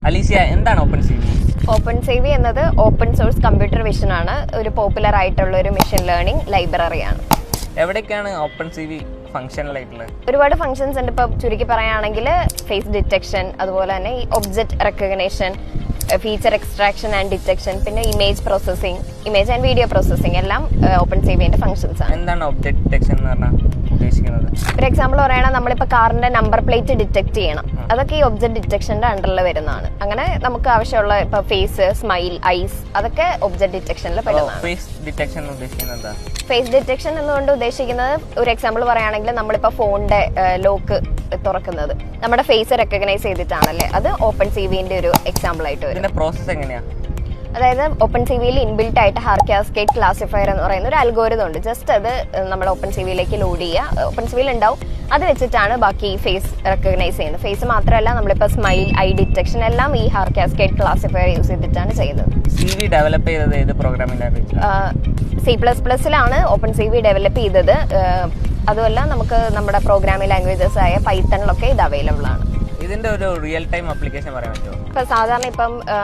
അലീസിയ, എന്താണ് OpenCV? OpenCV എന്നത് open source computer vision ആണ്. ഒരു പോപ്പുലർ ആയിട്ടുള്ള ഒരു മെഷീൻ ലേണിംഗ് ലൈബ്രറിയാണ്. എവിടേക്കാണ് OpenCV ഫംഗ്ഷണൽ ആയിട്ടുള്ളത്? ഒരുപാട് ഫംഗ്ഷൻസ് ഉണ്ട്. ഇപ്പോൾ ചുരുക്കി പറയുകയാണെങ്കിൽ ഫേസ് ഡിറ്റക്ഷൻ, അതുപോലെ തന്നെ ഈ object recognition, feature extraction and detection, പിന്നെ image processing, image and video processing എല്ലാം OpenCVന്റെ ഫംഗ്ഷൻസ് ആണ്. എന്താണ് ഒബ്ജക്റ്റ് ഡിറ്റക്ഷൻ എന്ന് പറഞ്ഞാൽ ഉദ്ദേശിക്കുന്നത്? ഒരു എക്സാമ്പിൾ പറയുകയാണെങ്കിൽ നമ്മളിപ്പോൾ കാറിന്റെ നമ്പർ പ്ലേറ്റ് ഡിറ്റക്ട് ചെയ്യണം. അതൊക്കെ ഈ ഒബ്ജക്ട് ഡിറ്റക്ഷന്റെ അണ്ടറിൽ വരുന്നതാണ്. അങ്ങനെ നമുക്ക് ആവശ്യമുള്ള ഇപ്പൊ ഫേസ്, സ്മൈൽ, ഐസ്, അതൊക്കെ ഒബ്ജക്ട് ഡിറ്റക്ഷനിൽ പെടുന്നതാണ്. ഫേസ് ഡിറ്റക്ഷൻ ഉദ്ദേശിക്കുന്നത് ഫേസ് ഡിറ്റക്ഷൻ എന്നുകൊണ്ട് ഉദ്ദേശിക്കുന്നത്, ഒരു എക്സാമ്പിൾ പറയുകയാണെങ്കിൽ നമ്മളിപ്പോൾ ഫോണിന്റെ ലോക്ക് തുറക്കുന്നത് നമ്മുടെ ഫേസ് റെക്കഗ്നൈസ് ചെയ്തിട്ടാണല്ലേ, അത് OpenCVന്റെ ഒരു എക്സാമ്പിൾ ആയിട്ട് വരും. ഇതിന്റെ പ്രോസസ് എങ്ങനെയാ? അതായത് OpenCVയിൽ ഇൻബിൽട്ട് ആയിട്ട് കാസ്കേഡ് ക്ലാസിഫയർ എന്ന് പറയുന്ന ഒരു അൽഗോരിതം ഉണ്ട്. ജസ്റ്റ് അത് നമ്മൾ OpenCVയിലേക്ക് ലോഡ് ചെയ്യുക, OpenCVയിൽ ഉണ്ടാവും. അത് വെച്ചിട്ടാണ് ബാക്കി ഫേസ് റെക്കഗ്നൈസ് ചെയ്യുന്നത്. ഫേസ് മാത്രമല്ല, നമ്മളിപ്പോൾ സ്മൈൽ, ഐ ഡിറ്റക്ഷൻ എല്ലാം ഈ കാസ്കേഡ് ക്ലാസിഫയർ യൂസ് ചെയ്തിട്ടാണ് ചെയ്യുന്നത്. CV ഡെവലപ്പ് ചെയ്തത് ഏത് പ്രോഗ്രാമിംഗ് ലാംഗ്വേജിലാണ്? C++ലാണ് OpenCV ഡെവലപ്പ് ചെയ്തത്. അതുമല്ല, നമുക്ക് നമ്മുടെ പ്രോഗ്രാമിംഗ് ലാംഗ്വേജസ് ആയ പൈത്തണിലൊക്കെ ഇത് അവൈലബിൾ ആണ്. ഇതിന്റെ ഒരു റിയൽ ടൈം ആപ്ലിക്കേഷൻ പറയാൻ പറ്റുമോ? ഇപ്പൊ സാധാരണ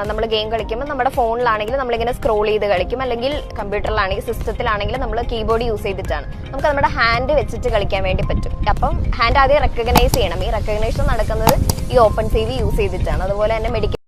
നമ്മൾ ഗെയിം കളിക്കുമ്പോൾ നമ്മുടെ ഫോണിലാണെങ്കിൽ നമ്മളിങ്ങനെ സ്ക്രോൾ ചെയ്ത് കളിക്കും, അല്ലെങ്കിൽ കമ്പ്യൂട്ടറിലാണെങ്കിൽ, സിസ്റ്റത്തിലാണെങ്കിൽ നമ്മൾ കീബോർഡ് യൂസ് ചെയ്തിട്ടാണ്. നമുക്ക് നമ്മുടെ ഹാൻഡ് വെച്ചിട്ട് കളിക്കാൻ വേണ്ടി പറ്റും. അപ്പം ഹാൻഡ് ആദ്യം റെക്കഗ്നൈസ് ചെയ്യണം. ഈ റെക്കഗ്നേഷൻ നടക്കുന്നത് ഈ OpenCV യൂസ് ചെയ്തിട്ടാണ്. അതുപോലെ തന്നെ